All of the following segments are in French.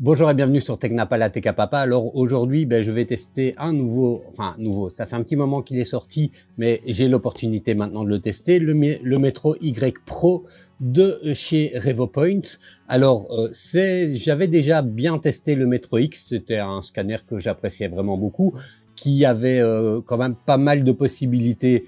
Bonjour et bienvenue sur Technapala TK Papa. Alors aujourd'hui, je vais tester un nouveau, ça fait un petit moment qu'il est sorti, mais j'ai l'opportunité maintenant de le tester, le Metro Y Pro de chez RevoPoint. Alors j'avais déjà bien testé le Metro X, c'était un scanner que j'appréciais vraiment beaucoup, qui avait quand même pas mal de possibilités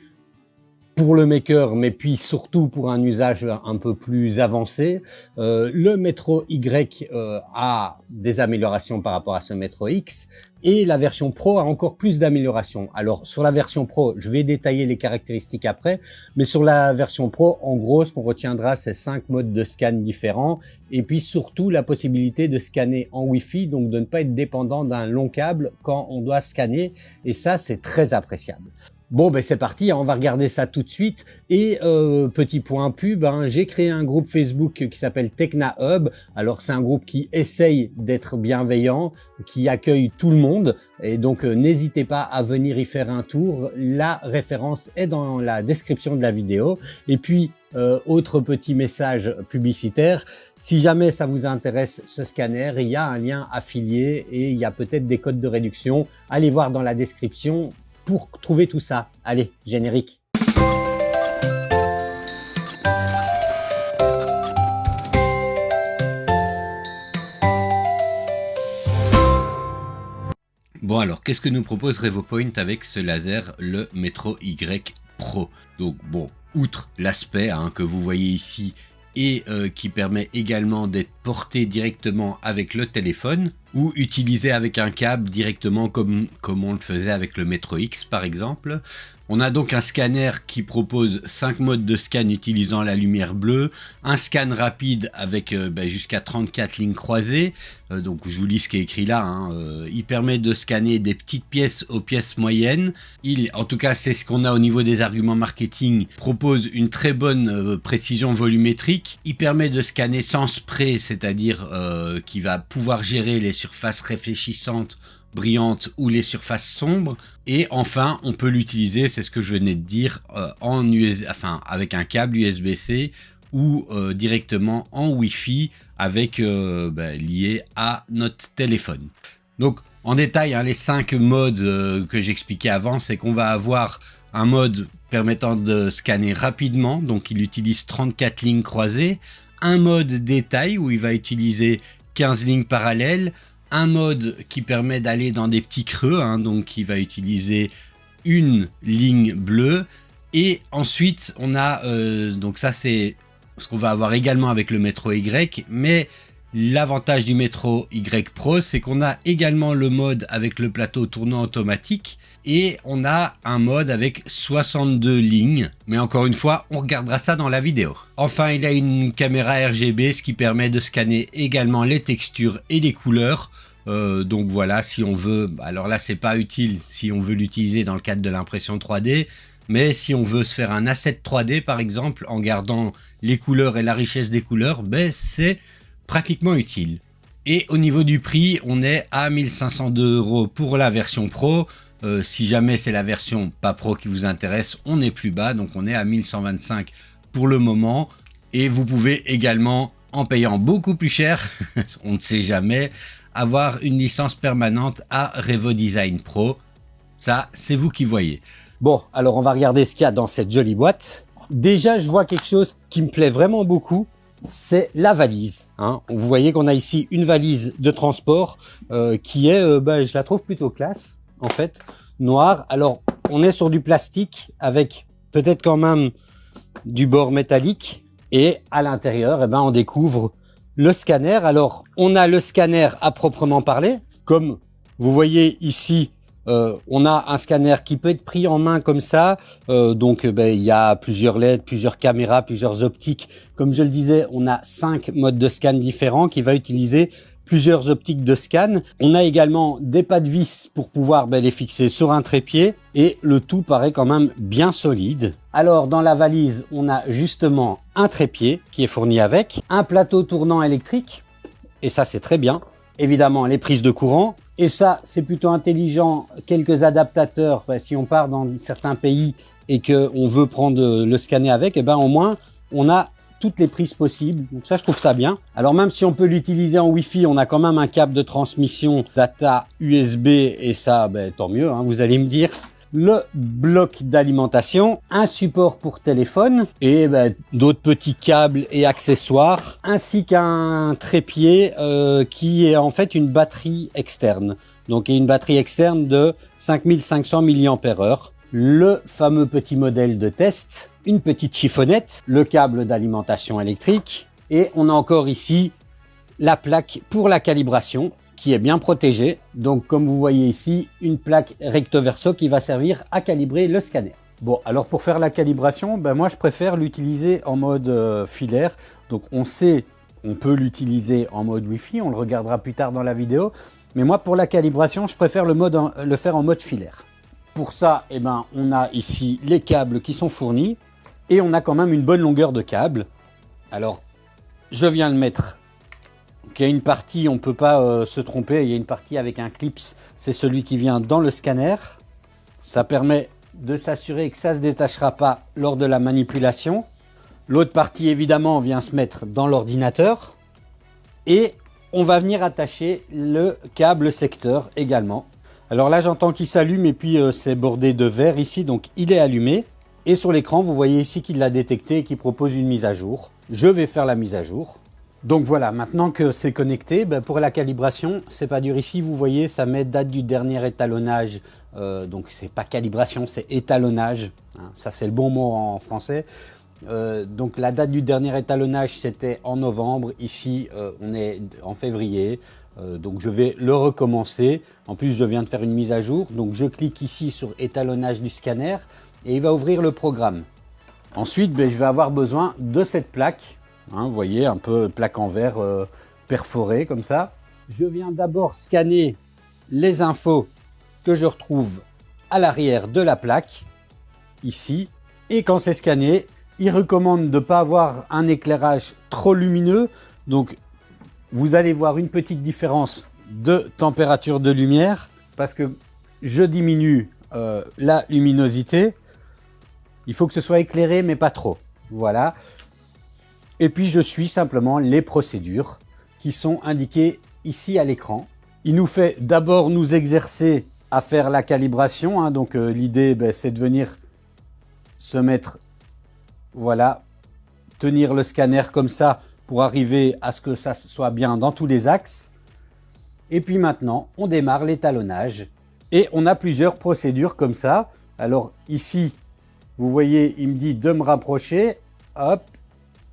pour le maker, mais puis surtout pour un usage un peu plus avancé. Le Metro Y a des améliorations par rapport à ce Metro X, et la version Pro a encore plus d'améliorations. Alors sur la version Pro, je vais détailler les caractéristiques après, mais sur la version Pro, en gros, ce qu'on retiendra, c'est 5 modes de scan différents, et puis surtout la possibilité de scanner en Wi-Fi, donc de ne pas être dépendant d'un long câble quand on doit scanner, et ça, c'est très appréciable. Bon, c'est parti, on va regarder ça tout de suite. Et petit point pub, j'ai créé un groupe Facebook qui s'appelle TechnaHub. Alors c'est un groupe qui essaye d'être bienveillant, qui accueille tout le monde. Et donc n'hésitez pas à venir y faire un tour. La référence est dans la description de la vidéo. Et puis autre petit message publicitaire, si jamais ça vous intéresse ce scanner, il y a un lien affilié et il y a peut-être des codes de réduction. Allez voir dans la description pour trouver tout ça. Allez, générique. Bon alors, qu'est-ce que nous propose RevoPoint avec ce laser, le Metro Y Pro? Donc bon, outre l'aspect que vous voyez ici et qui permet également d'être porté directement avec le téléphone ou utilisé avec un câble directement comme on le faisait avec le Metro X par exemple. On a donc un scanner qui propose 5 modes de scan utilisant la lumière bleue, un scan rapide avec jusqu'à 34 lignes croisées, donc je vous lis ce qui est écrit là, il permet de scanner des petites pièces aux pièces moyennes, en tout cas c'est ce qu'on a au niveau des arguments marketing, propose une très bonne précision volumétrique, il permet de scanner sans spray, c'est-à-dire qu'il va pouvoir gérer les surfaces réfléchissantes, brillantes ou les surfaces sombres, et enfin on peut l'utiliser, c'est ce que je venais de dire, avec un câble USB-C ou directement en Wi-Fi avec lié à notre téléphone. Donc en détail, les 5 modes que j'expliquais avant, c'est qu'on va avoir un mode permettant de scanner rapidement, donc il utilise 34 lignes croisées, un mode détail où il va utiliser 15 lignes parallèles, un mode qui permet d'aller dans des petits creux, donc il va utiliser une ligne bleue, et ensuite on a, donc ça c'est ce qu'on va avoir également avec le Metro Y, mais l'avantage du Metro Y Pro, c'est qu'on a également le mode avec le plateau tournant automatique, et on a un mode avec 62 lignes, mais encore une fois, on regardera ça dans la vidéo. Enfin, il a une caméra RGB, ce qui permet de scanner également les textures et les couleurs. Donc voilà, si on veut, alors là c'est pas utile si on veut l'utiliser dans le cadre de l'impression 3D, mais si on veut se faire un asset 3D par exemple, en gardant les couleurs et la richesse des couleurs, c'est pratiquement utile. Et au niveau du prix, on est à 1502 € pour la version Pro. Si jamais c'est la version pas Pro qui vous intéresse, on est plus bas, donc on est à 1125 pour le moment. Et vous pouvez également, en payant beaucoup plus cher, on ne sait jamais, avoir une licence permanente à RevoDesign Pro. Ça, c'est vous qui voyez. Bon, alors on va regarder ce qu'il y a dans cette jolie boîte. Déjà, je vois quelque chose qui me plaît vraiment beaucoup. C'est la valise. Vous voyez qu'on a ici une valise de transport qui est, je la trouve plutôt classe, en fait, noire. Alors, on est sur du plastique avec peut-être quand même du bord métallique. Et à l'intérieur, on découvre le scanner. Alors, on a le scanner à proprement parler. Comme vous voyez ici, on a un scanner qui peut être pris en main comme ça. Donc, il y a plusieurs LED, plusieurs caméras, plusieurs optiques. Comme je le disais, on a 5 modes de scan différents qui va utiliser plusieurs optiques de scan. On a également des pas de vis pour pouvoir les fixer sur un trépied. Et le tout paraît quand même bien solide. Alors, dans la valise, on a justement un trépied qui est fourni avec, un plateau tournant électrique. Et ça, c'est très bien. Évidemment, les prises de courant. Et ça, c'est plutôt intelligent. Quelques adaptateurs, si on part dans certains pays et qu'on veut prendre le scanner avec, au moins, on a toutes les prises possibles. Donc ça, je trouve ça bien. Alors même si on peut l'utiliser en Wi-Fi, on a quand même un câble de transmission data USB et ça, tant mieux, hein, vous allez me dire. Le bloc d'alimentation, un support pour téléphone et d'autres petits câbles et accessoires, ainsi qu'un trépied qui est en fait une batterie externe. Donc une batterie externe de 5500 mAh. Le fameux petit modèle de test, une petite chiffonnette, le câble d'alimentation électrique et on a encore ici la plaque pour la calibration qui est bien protégée. Donc comme vous voyez ici, une plaque recto verso qui va servir à calibrer le scanner. Bon, alors pour faire la calibration, moi je préfère l'utiliser en mode filaire. Donc on sait, on peut l'utiliser en mode Wi-Fi, on le regardera plus tard dans la vidéo. Mais moi pour la calibration, je préfère le faire en mode filaire. Pour ça, on a ici les câbles qui sont fournis et on a quand même une bonne longueur de câble. Alors, je viens le mettre. Il y a une partie, on ne peut pas se tromper, il y a une partie avec un clips, c'est celui qui vient dans le scanner. Ça permet de s'assurer que ça ne se détachera pas lors de la manipulation. L'autre partie, évidemment, vient se mettre dans l'ordinateur. Et on va venir attacher le câble secteur également. Alors là, j'entends qu'il s'allume et puis c'est bordé de vert ici, donc il est allumé. Et sur l'écran, vous voyez ici qu'il l'a détecté et qu'il propose une mise à jour. Je vais faire la mise à jour. Donc voilà, maintenant que c'est connecté, pour la calibration, c'est pas dur ici. Vous voyez, ça met date du dernier étalonnage. Donc c'est pas calibration, c'est étalonnage. Hein, ça, c'est le bon mot en français. Donc la date du dernier étalonnage, c'était en novembre. Ici, on est en février. Donc je vais le recommencer. En plus, je viens de faire une mise à jour. Donc je clique ici sur étalonnage du scanner et il va ouvrir le programme. Ensuite, je vais avoir besoin de cette plaque. Hein, vous voyez, un peu plaque en verre perforée comme ça. Je viens d'abord scanner les infos que je retrouve à l'arrière de la plaque, ici. Et quand c'est scanné, il recommande de ne pas avoir un éclairage trop lumineux. Donc vous allez voir une petite différence de température de lumière parce que je diminue la luminosité. Il faut que ce soit éclairé mais pas trop. Voilà. Et puis je suis simplement les procédures qui sont indiquées ici à l'écran. Il nous fait d'abord nous exercer à faire la calibration. Hein. Donc l'idée c'est de venir se mettre, voilà, tenir le scanner comme ça pour arriver à ce que ça soit bien dans tous les axes. Et puis maintenant, on démarre l'étalonnage. Et on a plusieurs procédures comme ça. Alors ici, vous voyez, il me dit de me rapprocher. Hop,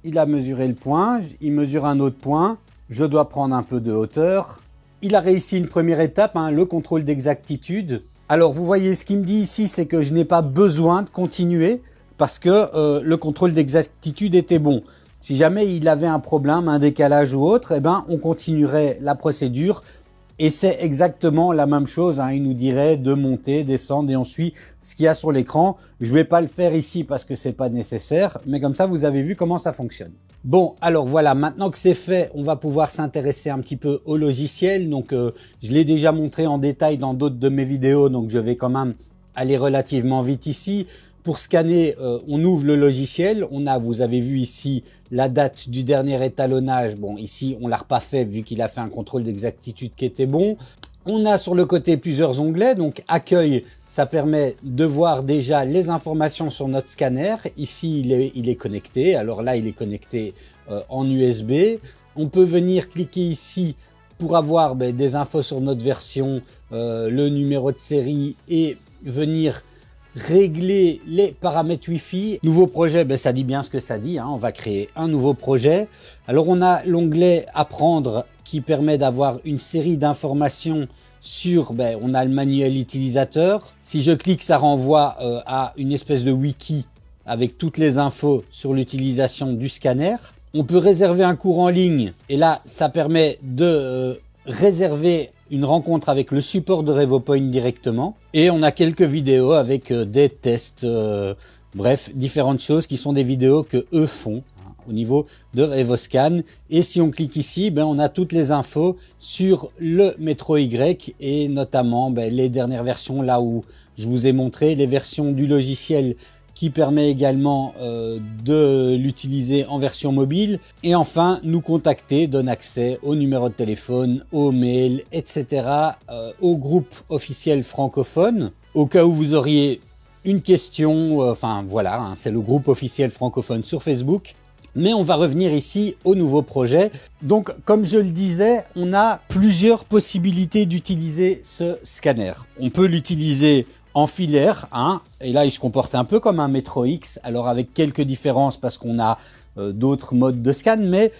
il a mesuré le point. Il mesure un autre point. Je dois prendre un peu de hauteur. Il a réussi une première étape, hein, le contrôle d'exactitude. Alors vous voyez, ce qu'il me dit ici, c'est que je n'ai pas besoin de continuer parce que le contrôle d'exactitude était bon. Si jamais il avait un problème, un décalage ou autre, on continuerait la procédure. Et c'est exactement la même chose. Hein. Il nous dirait de monter, descendre et on suit ce qu'il y a sur l'écran. Je ne vais pas le faire ici parce que c'est pas nécessaire. Mais comme ça, vous avez vu comment ça fonctionne. Bon, alors voilà, maintenant que c'est fait, on va pouvoir s'intéresser un petit peu au logiciel. Donc, je l'ai déjà montré en détail dans d'autres de mes vidéos. Donc, je vais quand même aller relativement vite ici. Pour scanner, on ouvre le logiciel. Vous avez vu ici la date du dernier étalonnage. Bon, ici, on l'a pas fait vu qu'il a fait un contrôle d'exactitude qui était bon. On a sur le côté plusieurs onglets. Donc, accueil, ça permet de voir déjà les informations sur notre scanner. Ici, il est connecté. Alors là, il est connecté en USB. On peut venir cliquer ici pour avoir des infos sur notre version, le numéro de série et venir régler les paramètres Wi-Fi. Nouveau projet, ça dit bien ce que ça dit, hein. On va créer un nouveau projet. Alors on a l'onglet apprendre qui permet d'avoir une série d'informations sur, on a le manuel utilisateur. Si je clique, ça renvoie à une espèce de wiki avec toutes les infos sur l'utilisation du scanner. On peut réserver un cours en ligne et là ça permet de réserver une rencontre avec le support de RevoPoint directement. Et on a quelques vidéos avec des tests, bref, différentes choses qui sont des vidéos que eux font hein, au niveau de RevoScan. Et si on clique ici, on a toutes les infos sur le Metro Y et notamment les dernières versions, là où je vous ai montré les versions du logiciel qui permet également de l'utiliser en version mobile. Et enfin, nous contacter donne accès au numéro de téléphone, aux mails, etc. Au groupe officiel francophone. Au cas où vous auriez une question, enfin voilà, hein, c'est le groupe officiel francophone sur Facebook. Mais on va revenir ici au nouveau projet. Donc, comme je le disais, on a plusieurs possibilités d'utiliser ce scanner. On peut l'utiliser en filaire, hein, et là il se comporte un peu comme un Metro X, alors avec quelques différences parce qu'on a d'autres modes de scan, mais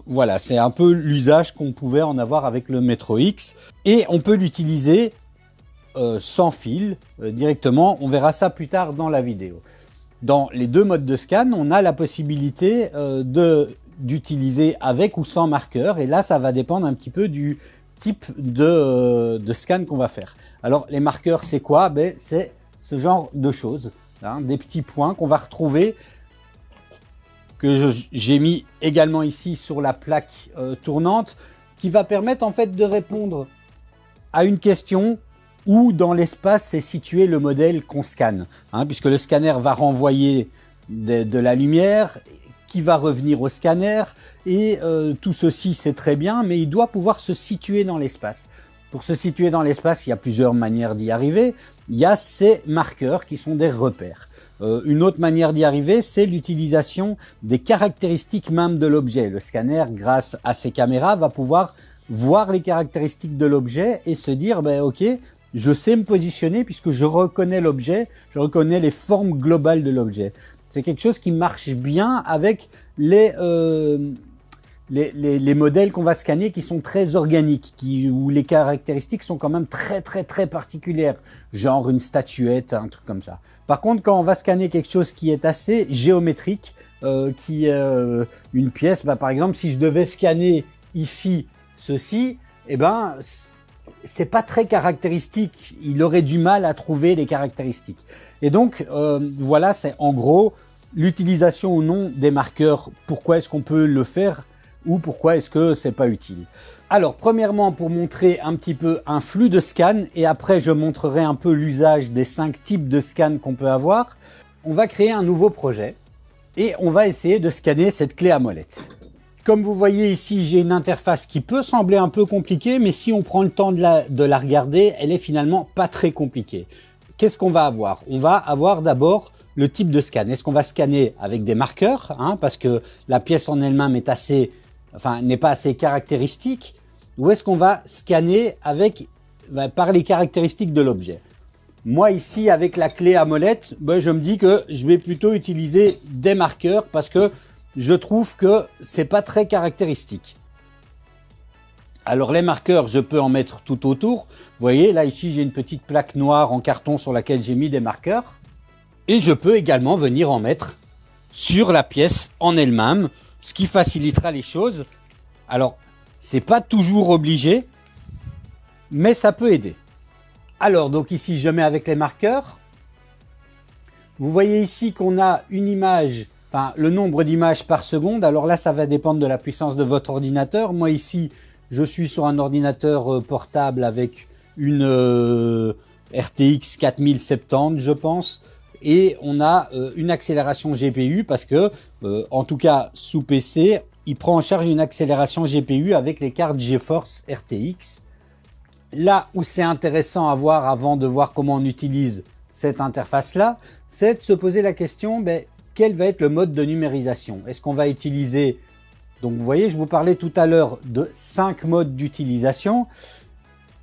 voilà, c'est un peu l'usage qu'on pouvait en avoir avec le Metro X. Et on peut l'utiliser sans fil, directement, on verra ça plus tard dans la vidéo. Dans les deux modes de scan, on a la possibilité d'utiliser avec ou sans marqueur. Et là, ça va dépendre un petit peu du type de scan qu'on va faire. Alors, les marqueurs, c'est quoi? Ben, c'est ce genre de choses. Hein, des petits points qu'on va retrouver, que j'ai mis également ici sur la plaque tournante, qui va permettre en fait de répondre à une question où dans l'espace est situé le modèle qu'on scanne, hein, puisque le scanner va renvoyer de la lumière qui va revenir au scanner, et tout ceci c'est très bien, mais il doit pouvoir se situer dans l'espace. Pour se situer dans l'espace, il y a plusieurs manières d'y arriver. Il y a ces marqueurs qui sont des repères. Une autre manière d'y arriver, c'est l'utilisation des caractéristiques même de l'objet. Le scanner, grâce à ses caméras, va pouvoir voir les caractéristiques de l'objet et se dire, ben, ok, je sais me positionner puisque je reconnais l'objet, je reconnais les formes globales de l'objet. C'est quelque chose qui marche bien avec les modèles qu'on va scanner qui sont très organiques, où les caractéristiques sont quand même très particulières, genre une statuette, un truc comme ça. Par contre, quand on va scanner quelque chose qui est assez géométrique, qui est une pièce, bah, par exemple, si je devais scanner ici ceci, eh ben c'est pas très caractéristique, il aurait du mal à trouver les caractéristiques. Et donc voilà, c'est en gros l'utilisation ou non des marqueurs. Pourquoi est-ce qu'on peut le faire ou pourquoi est-ce que c'est pas utile? Alors premièrement, pour montrer un petit peu un flux de scan, et après je montrerai un peu l'usage des 5 types de scan qu'on peut avoir, on va créer un nouveau projet et on va essayer de scanner cette clé à molette. Comme vous voyez ici, j'ai une interface qui peut sembler un peu compliquée, mais si on prend le temps de la regarder, elle est finalement pas très compliquée. Qu'est-ce qu'on va avoir? On va avoir d'abord le type de scan. Est-ce qu'on va scanner avec des marqueurs, hein, parce que la pièce en elle-même est n'est pas assez caractéristique, ou est-ce qu'on va scanner par les caractéristiques de l'objet? Moi ici, avec la clé à molette, ben, je me dis que je vais plutôt utiliser des marqueurs parce que je trouve que c'est pas très caractéristique. Alors les marqueurs, je peux en mettre tout autour. Vous voyez, là ici, j'ai une petite plaque noire en carton sur laquelle j'ai mis des marqueurs. Et je peux également venir en mettre sur la pièce en elle-même, ce qui facilitera les choses. Alors, c'est pas toujours obligé, mais ça peut aider. Alors, donc ici, je mets avec les marqueurs. Vous voyez ici qu'on a une image, enfin, le nombre d'images par seconde. Alors là, ça va dépendre de la puissance de votre ordinateur. Moi, ici, je suis sur un ordinateur portable avec une RTX 4070, je pense. Et on a une accélération GPU parce que, en tout cas, sous PC, il prend en charge une accélération GPU avec les cartes GeForce RTX. Là où c'est intéressant à voir avant de voir comment on utilise cette interface-là, c'est de se poser la question, ben, quel va être le mode de numérisation? Est-ce qu'on va utiliser... Donc vous voyez, je vous parlais tout à l'heure de 5 modes d'utilisation.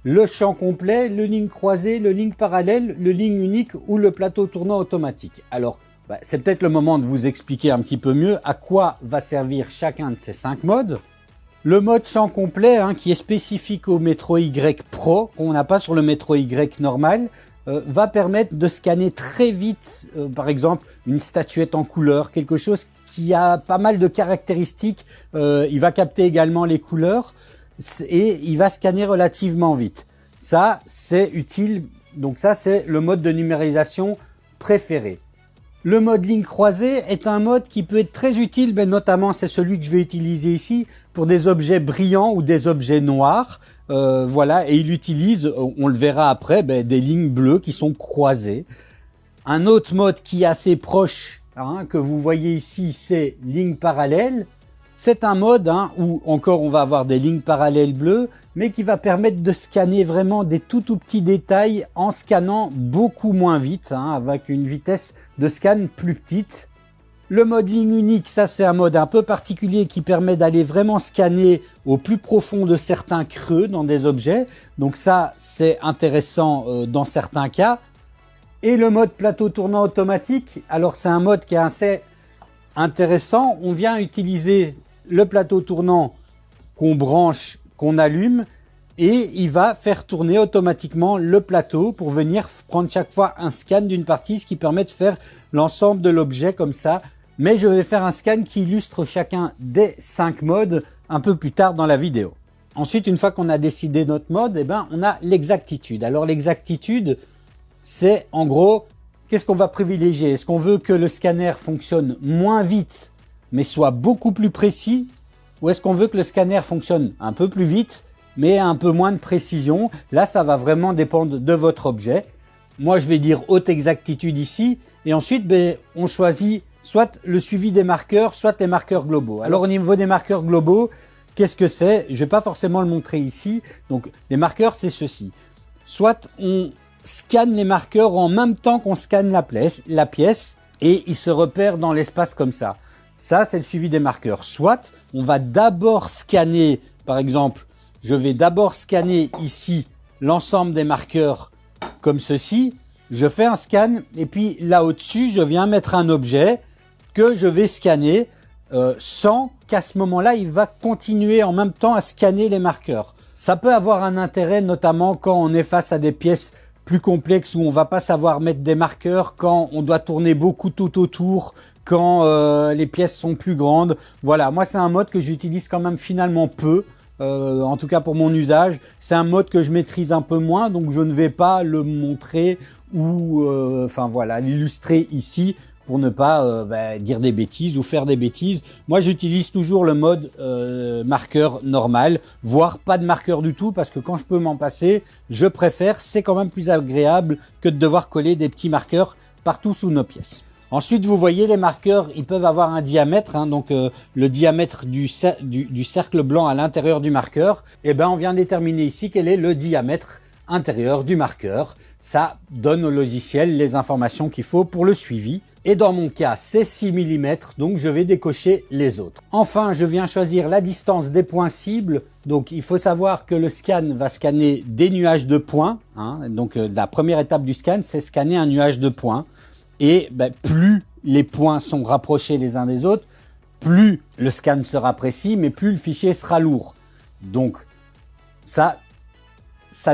Le champ complet, le ligne croisée, le ligne parallèle, le ligne unique ou le plateau tournant automatique. Alors, c'est peut-être le moment de vous expliquer un petit peu mieux à quoi va servir chacun de ces 5 modes. Le mode champ complet, hein, qui est spécifique au Metro Y Pro, qu'on n'a pas sur le Metro Y normal, va permettre de scanner très vite, par exemple, une statuette en couleur, quelque chose qui a pas mal de caractéristiques. Il va capter également les couleurs et il va scanner relativement vite. Ça, c'est utile. Donc ça, c'est le mode de numérisation préféré. Le mode ligne croisée est un mode qui peut être très utile, mais notamment c'est celui que je vais utiliser ici pour des objets brillants ou des objets noirs. Voilà, et il utilise, on le verra après, des lignes bleues qui sont croisées. Un autre mode qui est assez proche, que vous voyez ici, c'est ligne parallèle. C'est un mode où encore on va avoir des lignes parallèles bleues, mais qui va permettre de scanner vraiment des tout petits détails en scannant beaucoup moins vite, avec une vitesse de scan plus petite. Le mode ligne unique, ça c'est un mode un peu particulier qui permet d'aller vraiment scanner au plus profond de certains creux dans des objets. Donc ça c'est intéressant dans certains cas. Et le mode plateau tournant automatique, alors c'est un mode qui est assez intéressant. On vient utiliser le plateau tournant qu'on branche, qu'on allume, et il va faire tourner automatiquement le plateau pour venir prendre chaque fois un scan d'une partie, ce qui permet de faire l'ensemble de l'objet comme ça. Mais je vais faire un scan qui illustre chacun des 5 modes un peu plus tard dans la vidéo. Ensuite, une fois qu'on a décidé notre mode, on a l'exactitude. Alors l'exactitude, c'est en gros, qu'est-ce qu'on va privilégier? Est-ce qu'on veut que le scanner fonctionne moins vite mais soit beaucoup plus précis, ou est-ce qu'on veut que le scanner fonctionne un peu plus vite mais un peu moins de précision? Là ça va vraiment dépendre de votre objet. Moi je vais dire haute exactitude ici, et ensuite on choisit soit le suivi des marqueurs, soit les marqueurs globaux. Alors au niveau des marqueurs globaux, qu'est-ce que c'est? Je ne vais pas forcément le montrer ici. Donc les marqueurs c'est ceci. Soit on scanne les marqueurs en même temps qu'on scanne la pièce et ils se repèrent dans l'espace comme ça. Ça, c'est le suivi des marqueurs. Soit, on va d'abord scanner, par exemple, je vais d'abord scanner ici l'ensemble des marqueurs comme ceci. Je fais un scan et puis là au-dessus, je viens mettre un objet que je vais scanner sans qu'à ce moment-là, il va continuer en même temps à scanner les marqueurs. Ça peut avoir un intérêt, notamment quand on est face à des pièces plus complexes où on va pas savoir mettre des marqueurs, quand on doit tourner beaucoup tout autour, quand les pièces sont plus grandes. Voilà, moi c'est un mode que j'utilise quand même finalement peu, en tout cas pour mon usage. C'est un mode que je maîtrise un peu moins, donc je ne vais pas le montrer ou l'illustrer ici pour ne pas dire des bêtises ou faire des bêtises. Moi j'utilise toujours le mode marqueur normal, voire pas de marqueur du tout, parce que quand je peux m'en passer, je préfère, c'est quand même plus agréable que de devoir coller des petits marqueurs partout sous nos pièces. Ensuite, vous voyez, les marqueurs, ils peuvent avoir un diamètre, donc le diamètre du cercle blanc à l'intérieur du marqueur. On vient déterminer ici quel est le diamètre intérieur du marqueur. Ça donne au logiciel les informations qu'il faut pour le suivi. Et dans mon cas, c'est 6 mm, donc je vais décocher les autres. Enfin, je viens choisir la distance des points cibles. Donc, il faut savoir que le scan va scanner des nuages de points. Donc, la première étape du scan, c'est scanner un nuage de points. Et plus les points sont rapprochés les uns des autres, plus le scan sera précis, mais plus le fichier sera lourd. Donc ça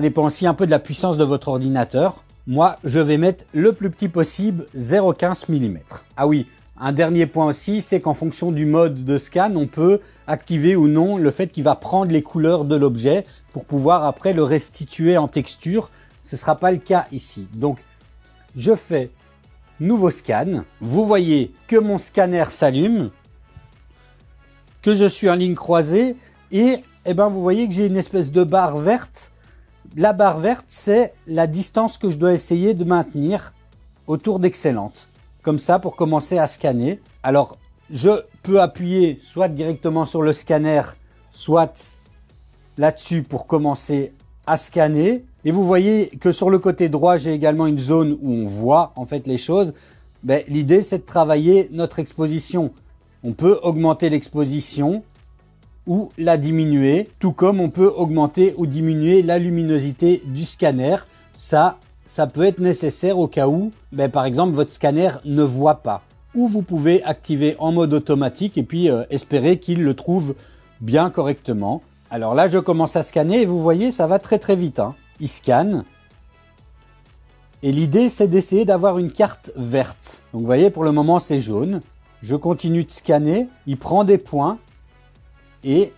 dépend aussi un peu de la puissance de votre ordinateur. Moi, je vais mettre le plus petit possible, 0,15 mm. Ah oui, un dernier point aussi, c'est qu'en fonction du mode de scan, on peut activer ou non le fait qu'il va prendre les couleurs de l'objet pour pouvoir après le restituer en texture. Ce ne sera pas le cas ici. Donc, je fais nouveau scan. Vous voyez que mon scanner s'allume, que je suis en ligne croisée et vous voyez que j'ai une espèce de barre verte. La barre verte, c'est la distance que je dois essayer de maintenir autour d'excellente. Comme ça, pour commencer à scanner. Alors, je peux appuyer soit directement sur le scanner, soit là-dessus pour commencer à scanner. Et vous voyez que sur le côté droit, j'ai également une zone où on voit en fait les choses. L'idée, c'est de travailler notre exposition. On peut augmenter l'exposition ou la diminuer, tout comme on peut augmenter ou diminuer la luminosité du scanner. Ça peut être nécessaire au cas où, par exemple, votre scanner ne voit pas. Ou vous pouvez activer en mode automatique et puis espérer qu'il le trouve bien correctement. Alors là, je commence à scanner et vous voyez, ça va très très vite. Il scanne. Et l'idée, c'est d'essayer d'avoir une carte verte. Donc vous voyez, pour le moment, c'est jaune. Je continue de scanner. Il prend des points. Et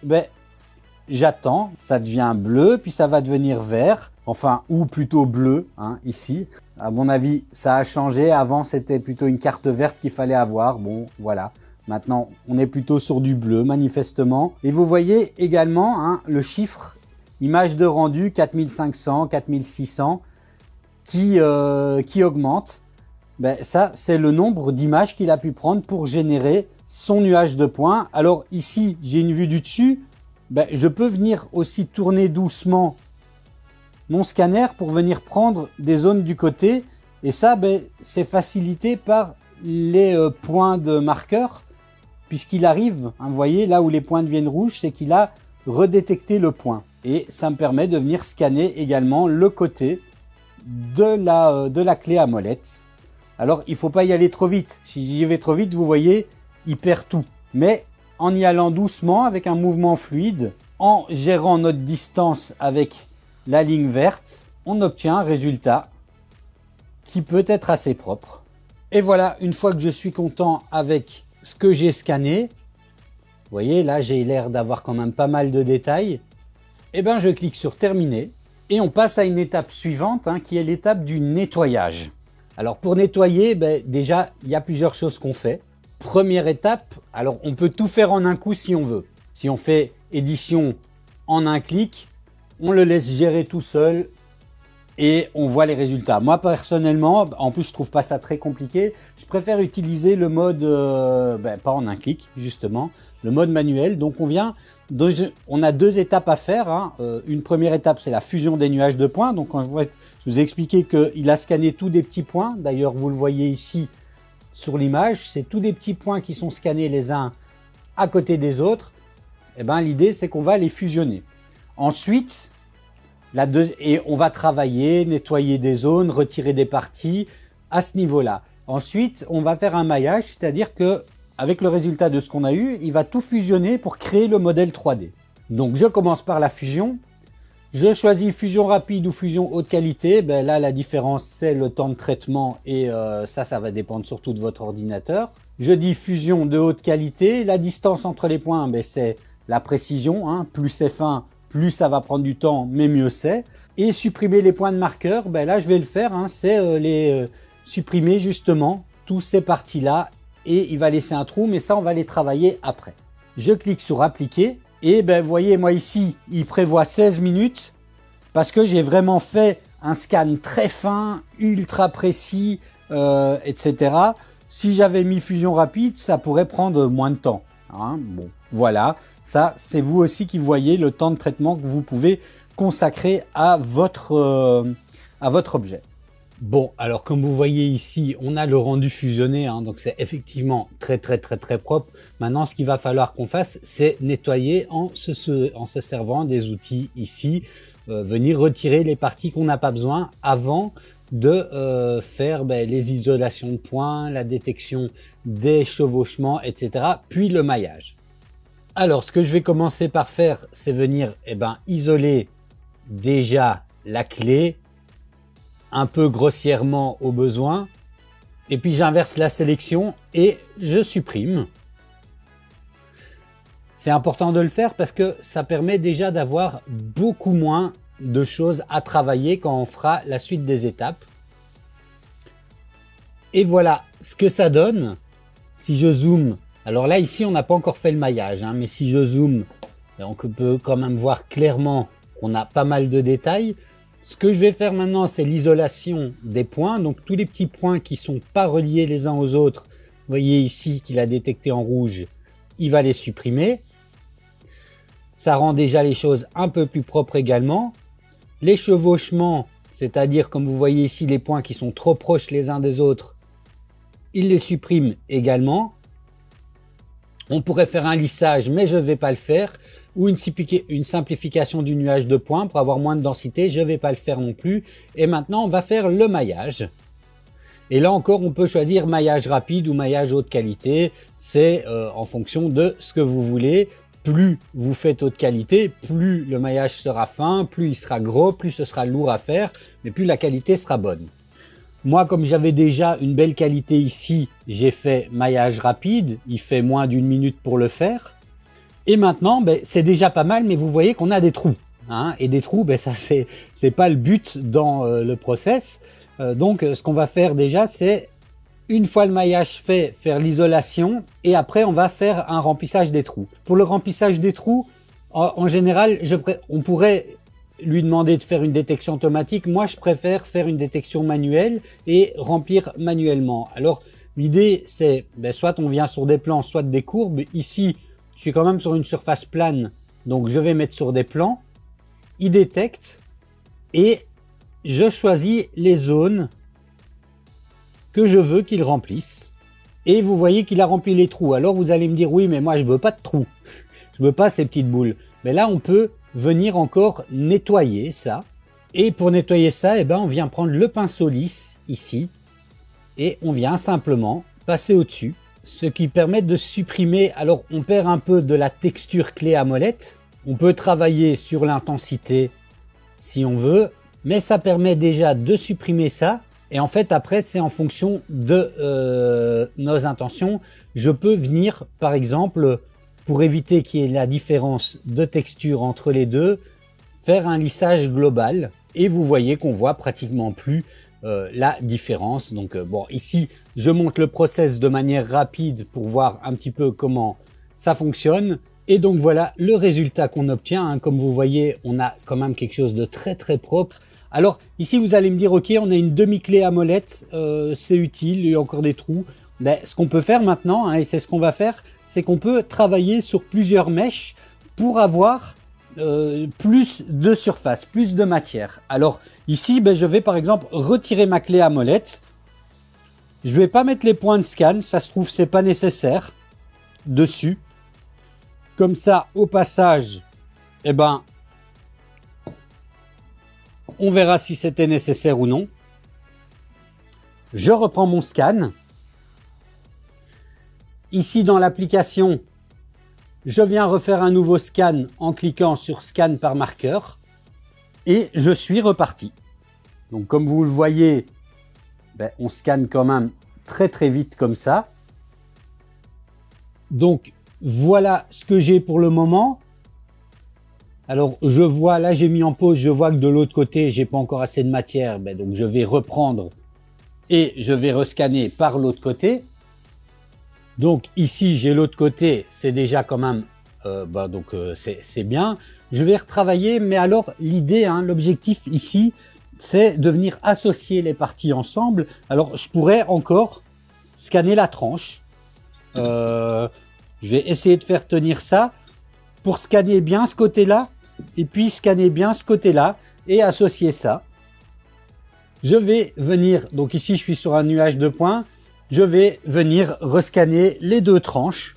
j'attends. Ça devient bleu, puis ça va devenir vert. Enfin, ou plutôt bleu, ici. À mon avis, ça a changé. Avant, c'était plutôt une carte verte qu'il fallait avoir. Bon, voilà. Maintenant, on est plutôt sur du bleu, manifestement. Et vous voyez également le chiffre image de rendu 4500, 4600 qui augmente. Ben, ça, c'est le nombre d'images qu'il a pu prendre pour générer son nuage de points. Alors ici, j'ai une vue du dessus. Ben, je peux venir aussi tourner doucement mon scanner pour venir prendre des zones du côté. Et ça, ben, c'est facilité par les points de marqueur, puisqu'il arrive, hein, vous voyez, là où les points deviennent rouges, c'est qu'il a redétecté le point. Et ça me permet de venir scanner également le côté de la clé à molette. Alors, il ne faut pas y aller trop vite. Si j'y vais trop vite, vous voyez, il perd tout. Mais en y allant doucement, avec un mouvement fluide, en gérant notre distance avec la ligne verte, on obtient un résultat qui peut être assez propre. Et voilà, une fois que je suis content avec ce que j'ai scanné, vous voyez, là, j'ai l'air d'avoir quand même pas mal de détails. Et bien, je clique sur terminer et on passe à une étape suivante, hein, qui est l'étape du nettoyage. Alors pour nettoyer, ben, déjà, il y a plusieurs choses qu'on fait. Première étape, alors on peut tout faire en un coup si on veut. Si on fait édition en un clic, on le laisse gérer tout seul et on voit les résultats. Moi personnellement, en plus je trouve pas ça très compliqué, je préfère utiliser le mode, pas en un clic justement, le mode manuel. Donc on a deux étapes à faire, hein. Une première étape, c'est la fusion des nuages de points. Donc quand je vous ai expliqué qu'il a scanné tous des petits points, d'ailleurs vous le voyez ici sur l'image, c'est tous des petits points qui sont scannés les uns à côté des autres. Et ben, l'idée c'est qu'on va les fusionner. Ensuite, et on va travailler, nettoyer des zones, retirer des parties à ce niveau-là. Ensuite, on va faire un maillage, c'est-à-dire que avec le résultat de ce qu'on a eu, il va tout fusionner pour créer le modèle 3D. Donc je commence par la fusion. Je choisis fusion rapide ou fusion haute qualité. Ben là, la différence, c'est le temps de traitement et ça va dépendre surtout de votre ordinateur. Je dis fusion de haute qualité. La distance entre les points, ben, c'est la précision, hein. Plus c'est fin, plus ça va prendre du temps, mais mieux c'est. Et supprimer les points de marqueur, ben là je vais le faire, hein, c'est supprimer justement tous ces parties-là et il va laisser un trou, mais ça on va les travailler après. Je clique sur appliquer et ben vous voyez, moi ici, il prévoit 16 minutes parce que j'ai vraiment fait un scan très fin, ultra précis, etc. Si j'avais mis fusion rapide, ça pourrait prendre moins de temps, hein. Bon, voilà. Ça, c'est vous aussi qui voyez le temps de traitement que vous pouvez consacrer à votre objet. Bon, alors comme vous voyez ici, on a le rendu fusionné, hein, donc c'est effectivement très propre. Maintenant, ce qu'il va falloir qu'on fasse, c'est nettoyer en se servant des outils ici, venir retirer les parties qu'on n'a pas besoin avant de faire les isolations de points, la détection des chevauchements, etc., puis le maillage. Alors, ce que je vais commencer par faire, c'est venir isoler déjà la clé, un peu grossièrement au besoin, et puis j'inverse la sélection et je supprime. C'est important de le faire parce que ça permet déjà d'avoir beaucoup moins de choses à travailler quand on fera la suite des étapes. Et voilà ce que ça donne. Si je zoome, alors là ici on n'a pas encore fait le maillage, hein, mais si je zoome, on peut quand même voir clairement qu'on a pas mal de détails. Ce que je vais faire maintenant, c'est l'isolation des points. Donc tous les petits points qui sont pas reliés les uns aux autres, vous voyez ici qu'il a détecté en rouge, il va les supprimer. Ça rend déjà les choses un peu plus propres également. Les chevauchements, c'est-à-dire comme vous voyez ici les points qui sont trop proches les uns des autres, il les supprime également. On pourrait faire un lissage, mais je ne vais pas le faire. Ou une simplification du nuage de points pour avoir moins de densité, je ne vais pas le faire non plus. Et maintenant, on va faire le maillage. Et là encore, on peut choisir maillage rapide ou maillage haute qualité. C'est en fonction de ce que vous voulez. Plus vous faites haute qualité, plus le maillage sera fin, plus il sera gros, plus ce sera lourd à faire, mais plus la qualité sera bonne. Moi, comme j'avais déjà une belle qualité ici, j'ai fait maillage rapide. Il fait moins d'1 minute pour le faire. Et maintenant, c'est déjà pas mal, mais vous voyez qu'on a des trous, hein, et des trous, ça c'est pas le but dans le process. Donc, ce qu'on va faire déjà, c'est une fois le maillage fait, faire l'isolation, et après on va faire un remplissage des trous. Pour le remplissage des trous, en général, on pourrait lui demander de faire une détection automatique. Moi, je préfère faire une détection manuelle et remplir manuellement. Alors, l'idée, c'est soit on vient sur des plans, soit des courbes. Ici, je suis quand même sur une surface plane, donc je vais mettre sur des plans. Il détecte et je choisis les zones que je veux qu'il remplisse. Et vous voyez qu'il a rempli les trous. Alors vous allez me dire, oui, mais moi je veux pas de trous. Je veux pas ces petites boules. Mais là, on peut venir encore nettoyer ça. Et pour nettoyer ça, on vient prendre le pinceau lisse ici. Et on vient simplement passer au-dessus. Ce qui permet de supprimer. Alors on perd un peu de la texture clé à molette. On peut travailler sur l'intensité si on veut. Mais ça permet déjà de supprimer ça. Et en fait, après, c'est en fonction de nos intentions. Je peux venir, par exemple, pour éviter qu'il y ait la différence de texture entre les deux, faire un lissage global. Et vous voyez qu'on voit pratiquement plus la différence. Donc, bon, ici, je montre le process de manière rapide pour voir un petit peu comment ça fonctionne. Et donc, voilà le résultat qu'on obtient. Hein. Comme vous voyez, on a quand même quelque chose de très, très propre. Alors ici vous allez me dire ok, on a une demi-clé à molette, c'est utile, il y a encore des trous. Mais ce qu'on peut faire maintenant, hein, et c'est ce qu'on va faire, c'est qu'on peut travailler sur plusieurs mèches pour avoir plus de surface, plus de matière. Alors ici, je vais par exemple retirer ma clé à molette. Je ne vais pas mettre les points de scan, ça se trouve c'est pas nécessaire dessus. Comme ça, au passage, on verra si c'était nécessaire ou non. Je reprends mon scan. Ici dans l'application, je viens refaire un nouveau scan en cliquant sur scan par marqueur. Et je suis reparti. Donc comme vous le voyez, on scanne quand même très très vite comme ça. Donc voilà ce que j'ai pour le moment. Alors je vois, là j'ai mis en pause, je vois que de l'autre côté j'ai pas encore assez de matière, donc je vais reprendre et je vais rescanner par l'autre côté. Donc ici j'ai l'autre côté, c'est déjà quand même, c'est bien. Je vais retravailler, mais alors l'idée, l'objectif ici, c'est de venir associer les parties ensemble. Alors je pourrais encore scanner la tranche. Je vais essayer de faire tenir ça pour scanner bien ce côté-là. Et puis scanner bien ce côté-là et associer ça. Je vais venir, donc ici je suis sur un nuage de points, je vais venir rescanner les deux tranches.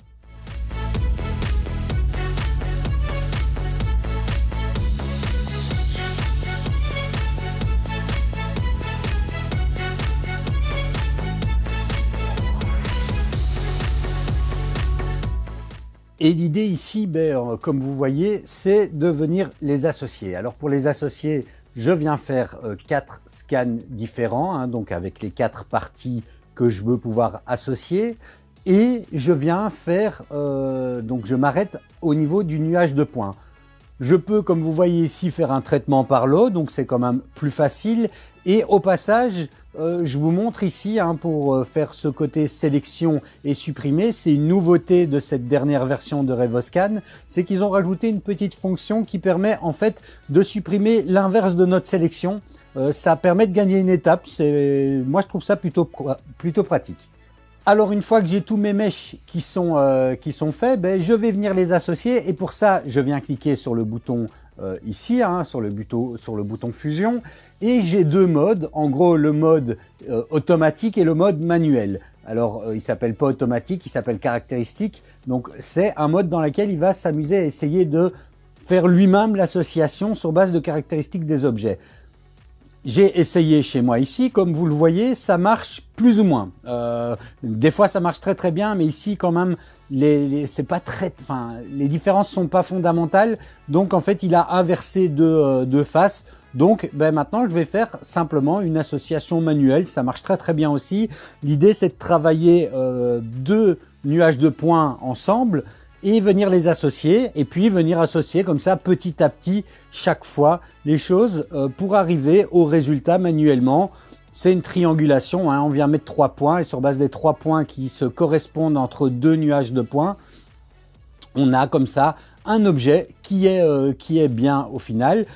Et l'idée ici, comme vous voyez, c'est de venir les associer. Alors pour les associer, je viens faire 4 scans différents, donc avec les 4 parties que je veux pouvoir associer. Et je viens faire, donc je m'arrête au niveau du nuage de points. Je peux, comme vous voyez ici, faire un traitement par l'eau, donc c'est quand même plus facile. Et au passage, je vous montre ici, pour faire ce côté sélection et supprimer, c'est une nouveauté de cette dernière version de Revoscan, c'est qu'ils ont rajouté une petite fonction qui permet en fait de supprimer l'inverse de notre sélection. Ça permet de gagner une étape, moi je trouve ça plutôt pratique. Alors une fois que j'ai tous mes mèches qui sont faits, je vais venir les associer et pour ça je viens cliquer sur le bouton ici, sur le bouton fusion, et j'ai deux modes, en gros le mode automatique et le mode manuel. Alors il s'appelle pas automatique, il s'appelle caractéristique, donc c'est un mode dans lequel il va s'amuser à essayer de faire lui-même l'association sur base de caractéristiques des objets. J'ai essayé chez moi ici, comme vous le voyez, ça marche plus ou moins. Des fois ça marche très très bien, mais ici quand même les différences sont pas fondamentales. Donc en fait il a inversé deux faces. Donc maintenant je vais faire simplement une association manuelle, ça marche très très bien aussi. L'idée c'est de travailler deux nuages de points ensemble et venir les associer, et puis venir associer comme ça petit à petit chaque fois les choses pour arriver au résultat manuellement. C'est une triangulation, on vient mettre 3 points et sur base des 3 points qui se correspondent entre deux nuages de points, on a comme ça un objet qui est bien au final.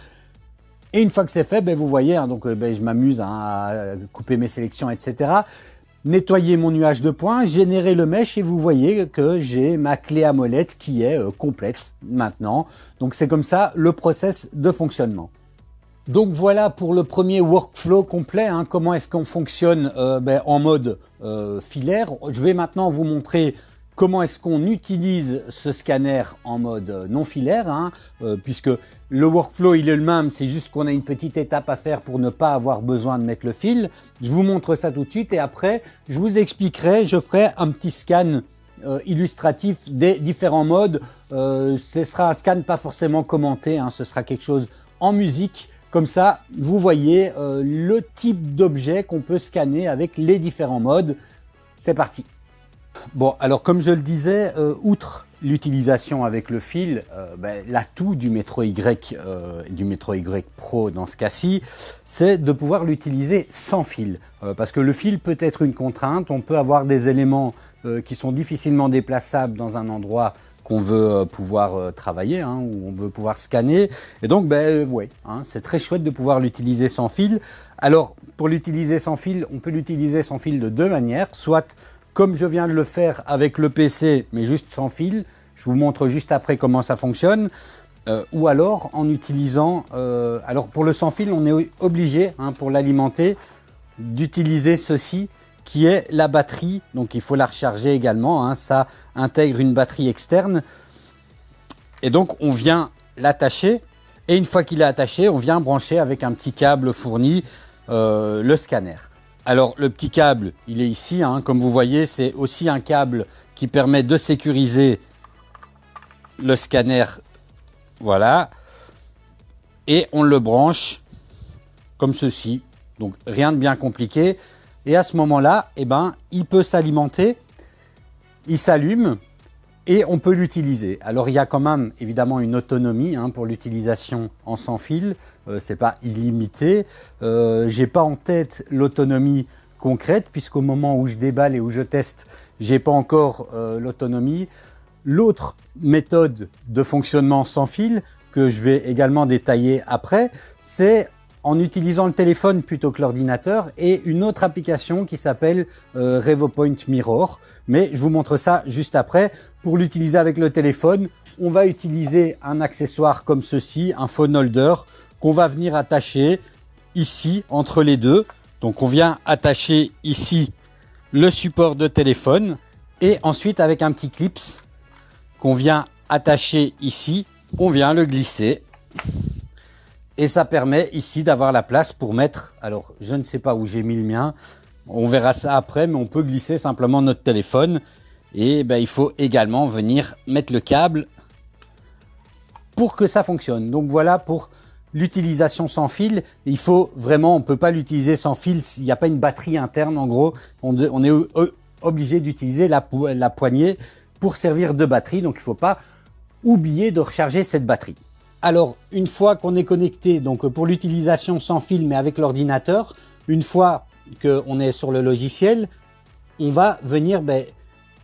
Et une fois que c'est fait, ben, vous voyez, hein, donc ben, je m'amuse hein, à couper mes sélections, etc. Nettoyer mon nuage de points, générer le mesh et vous voyez que j'ai ma clé à molette qui est complète maintenant. Donc c'est comme ça le process de fonctionnement. Donc voilà pour le premier workflow complet, hein, comment est-ce qu'on fonctionne ben, en mode filaire. Je vais maintenant vous montrer comment est-ce qu'on utilise ce scanner en mode non filaire, hein, puisque le workflow il est le même, c'est juste qu'on a une petite étape à faire pour ne pas avoir besoin de mettre le fil. Je vous montre ça tout de suite et après je vous expliquerai, je ferai un petit scan illustratif des différents modes. Ce sera un scan pas forcément commenté, hein, ce sera quelque chose en musique. Comme ça, vous voyez le type d'objet qu'on peut scanner avec les différents modes. C'est parti. Bon, alors comme je le disais, outre l'utilisation avec le fil, ben, l'atout du Metro Y Pro dans ce cas-ci, c'est de pouvoir l'utiliser sans fil. Parce que le fil peut être une contrainte, on peut avoir des éléments qui sont difficilement déplaçables dans un endroit qu'on veut pouvoir travailler, hein, où on veut pouvoir scanner. Et donc, ben, ouais, hein, c'est très chouette de pouvoir l'utiliser sans fil. Alors, pour l'utiliser sans fil, on peut l'utiliser sans fil de deux manières, soit comme je viens de le faire avec le PC, mais juste sans fil. Je vous montre juste après comment ça fonctionne. Ou alors en utilisant... alors pour le sans fil, on est obligé, hein, pour l'alimenter, d'utiliser ceci, qui est la batterie. Donc il faut la recharger également. Hein, ça intègre une batterie externe. Et donc on vient l'attacher. Et une fois qu'il est attaché, on vient brancher avec un petit câble fourni le scanner. Alors le petit câble, il est ici, hein, comme vous voyez, c'est aussi un câble qui permet de sécuriser le scanner, voilà, et on le branche comme ceci, donc rien de bien compliqué, et à ce moment-là, eh ben, il peut s'alimenter, il s'allume, et on peut l'utiliser. Alors il y a quand même évidemment une autonomie hein, pour l'utilisation en sans fil, c'est pas illimité. J'ai pas en tête l'autonomie concrète puisqu'au moment où je déballe et où je teste, j'ai pas encore l'autonomie. L'autre méthode de fonctionnement sans fil que je vais également détailler après, c'est en utilisant le téléphone plutôt que l'ordinateur et une autre application qui s'appelle RevoPoint Mirror. Mais je vous montre ça juste après. Pour l'utiliser avec le téléphone, on va utiliser un accessoire comme ceci, un phone holder, qu'on va venir attacher ici entre les deux. Donc on vient attacher ici le support de téléphone et ensuite avec un petit clips qu'on vient attacher ici, on vient le glisser. Et ça permet ici d'avoir la place pour mettre, alors je ne sais pas où j'ai mis le mien, on verra ça après, mais on peut glisser simplement notre téléphone. Et ben, il faut également venir mettre le câble pour que ça fonctionne. Donc voilà pour l'utilisation sans fil. Il faut vraiment, on ne peut pas l'utiliser sans fil, il n'y a pas une batterie interne en gros. On est obligé d'utiliser la poignée pour servir de batterie, donc il ne faut pas oublier de recharger cette batterie. Alors, une fois qu'on est connecté, donc pour l'utilisation sans fil, mais avec l'ordinateur, une fois qu'on est sur le logiciel, on va venir, ben,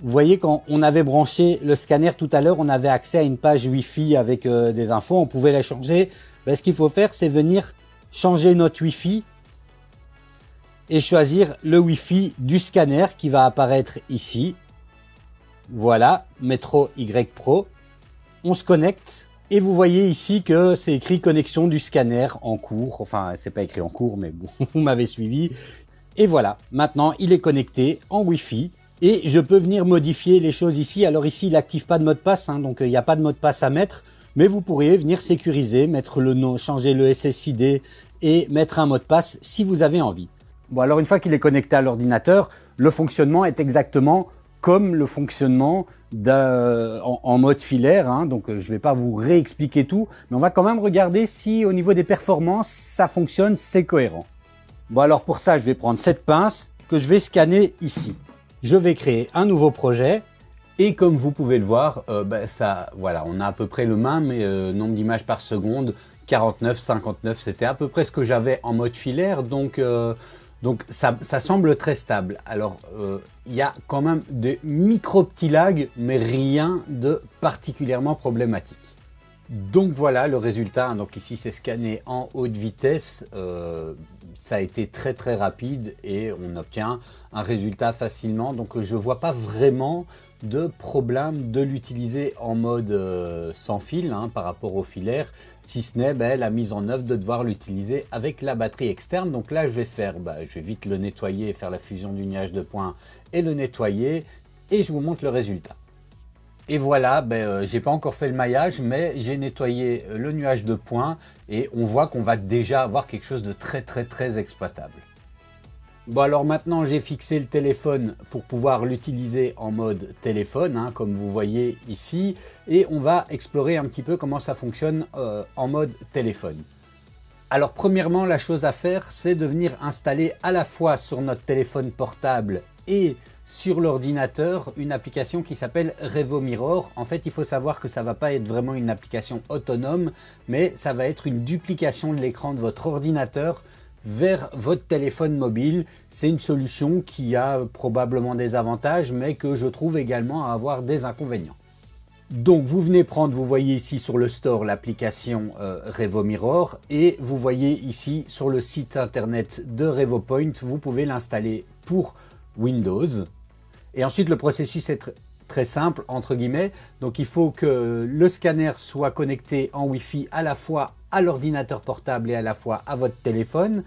vous voyez, quand on avait branché le scanner tout à l'heure, on avait accès à une page Wi-Fi avec des infos, on pouvait la changer. Ben, ce qu'il faut faire, c'est venir changer notre Wi-Fi et choisir le Wi-Fi du scanner qui va apparaître ici. Voilà, Metro Y Pro. On se connecte. Et vous voyez ici que c'est écrit connexion du scanner en cours. Enfin, c'est pas écrit en cours, mais bon, vous m'avez suivi. Et voilà, maintenant il est connecté en Wi-Fi. Et je peux venir modifier les choses ici. Alors ici, il n'active pas de mot de passe, hein, donc il n'y a pas de mot de passe à mettre. Mais vous pourriez venir sécuriser, mettre le nom, changer le SSID et mettre un mot de passe si vous avez envie. Bon, alors une fois qu'il est connecté à l'ordinateur, le fonctionnement est exactement comme le fonctionnement en mode filaire, hein, donc je ne vais pas vous réexpliquer tout, mais on va quand même regarder si au niveau des performances, ça fonctionne, c'est cohérent. Bon alors pour ça, je vais prendre cette pince que je vais scanner ici. Je vais créer un nouveau projet et comme vous pouvez le voir, ça, voilà, on a à peu près le même nombre d'images par seconde, 49, 59, c'était à peu près ce que j'avais en mode filaire, donc ça semble très stable. Alors, il y a quand même des micro petits lags, mais rien de particulièrement problématique. Donc voilà le résultat, donc ici c'est scanné en haute vitesse, ça a été très très rapide et on obtient un résultat facilement, donc je vois pas vraiment de problème de l'utiliser en mode sans fil par rapport au filaire, si ce n'est la mise en œuvre de devoir l'utiliser avec la batterie externe. Donc là je vais faire, je vais vite le nettoyer, faire la fusion du nuage de points et le nettoyer et je vous montre le résultat. Et voilà, j'ai pas encore fait le maillage, mais j'ai nettoyé le nuage de points et on voit qu'on va déjà avoir quelque chose de très très très exploitable. Bon alors maintenant j'ai fixé le téléphone pour pouvoir l'utiliser en mode téléphone, comme vous voyez ici, et on va explorer un petit peu comment ça fonctionne en mode téléphone. Alors premièrement, la chose à faire, c'est de venir installer à la fois sur notre téléphone portable et sur l'ordinateur une application qui s'appelle RevoMirror. En fait, il faut savoir que ça ne va pas être vraiment une application autonome, mais ça va être une duplication de l'écran de votre ordinateur vers votre téléphone mobile. C'est une solution qui a probablement des avantages, mais que je trouve également à avoir des inconvénients. Donc vous venez prendre, vous voyez ici sur le store l'application RevoMirror et vous voyez ici sur le site internet de RevoPoint, vous pouvez l'installer pour Windows. Et ensuite le processus est très simple entre guillemets, donc il faut que le scanner soit connecté en Wi-Fi à la fois à l'ordinateur portable et à la fois à votre téléphone.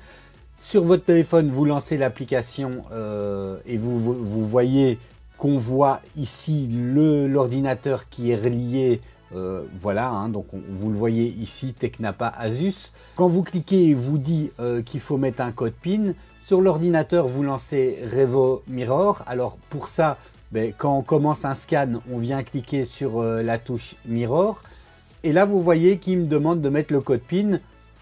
Sur votre téléphone vous lancez l'application et vous voyez qu'on voit ici l'ordinateur qui est relié, voilà, donc vous le voyez ici, Tecnapa Asus. Quand vous cliquez, il vous dit qu'il faut mettre un code PIN. Sur l'ordinateur, vous lancez RevoMirror. Alors pour ça, quand on commence un scan, on vient cliquer sur la touche Mirror. Et là, vous voyez qu'il me demande de mettre le code PIN.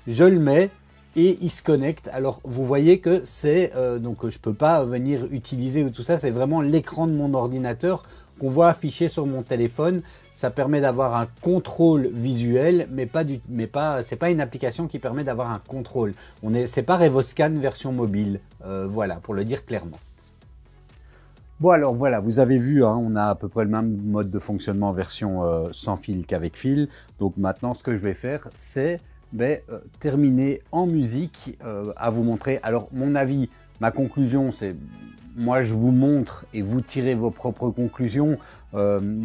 Je le mets. Et il se connecte. Alors vous voyez que c'est donc je peux pas venir utiliser ou tout ça, c'est vraiment l'écran de mon ordinateur qu'on voit affiché sur mon téléphone. Ça permet d'avoir un contrôle visuel, mais c'est pas une application qui permet d'avoir un contrôle. C'est pas RevoScan version mobile, voilà, pour le dire clairement. Bon alors voilà, vous avez vu, on a à peu près le même mode de fonctionnement version sans fil qu'avec fil. Donc maintenant ce que je vais faire, c'est terminer en musique à vous montrer. Alors mon avis, ma conclusion, c'est moi je vous montre et vous tirez vos propres conclusions.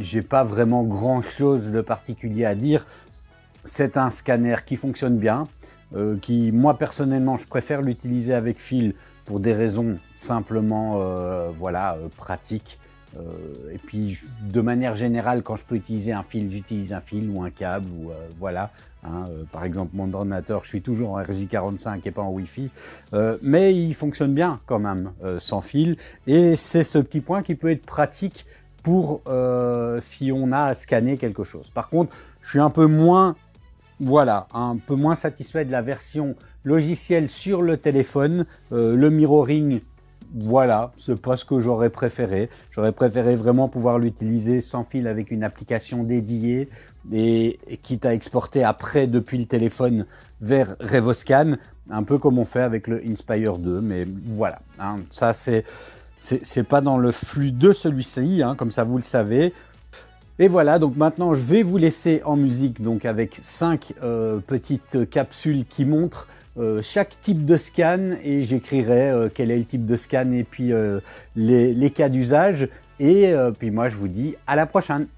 J'ai pas vraiment grand chose de particulier à dire. C'est un scanner qui fonctionne bien, qui moi personnellement je préfère l'utiliser avec fil pour des raisons simplement voilà, pratiques. Et puis de manière générale, quand je peux utiliser un fil, j'utilise un fil ou un câble ou voilà. Par exemple, mon ordinateur, je suis toujours en RJ45 et pas en Wi-Fi, mais il fonctionne bien quand même sans fil. Et c'est ce petit point qui peut être pratique pour si on a à scanner quelque chose. Par contre, je suis un peu moins, voilà, un peu moins satisfait de la version logicielle sur le téléphone, le mirroring. Voilà, c'est pas ce que j'aurais préféré. J'aurais préféré vraiment pouvoir l'utiliser sans fil avec une application dédiée et quitte à exporter après depuis le téléphone vers RevoScan, un peu comme on fait avec le Inspire 2. Mais voilà, ça c'est pas dans le flux de celui-ci, comme ça vous le savez. Et voilà, donc maintenant je vais vous laisser en musique donc avec 5 petites capsules qui montrent chaque type de scan et j'écrirai quel est le type de scan et puis les cas d'usage. Et puis moi je vous dis à la prochaine.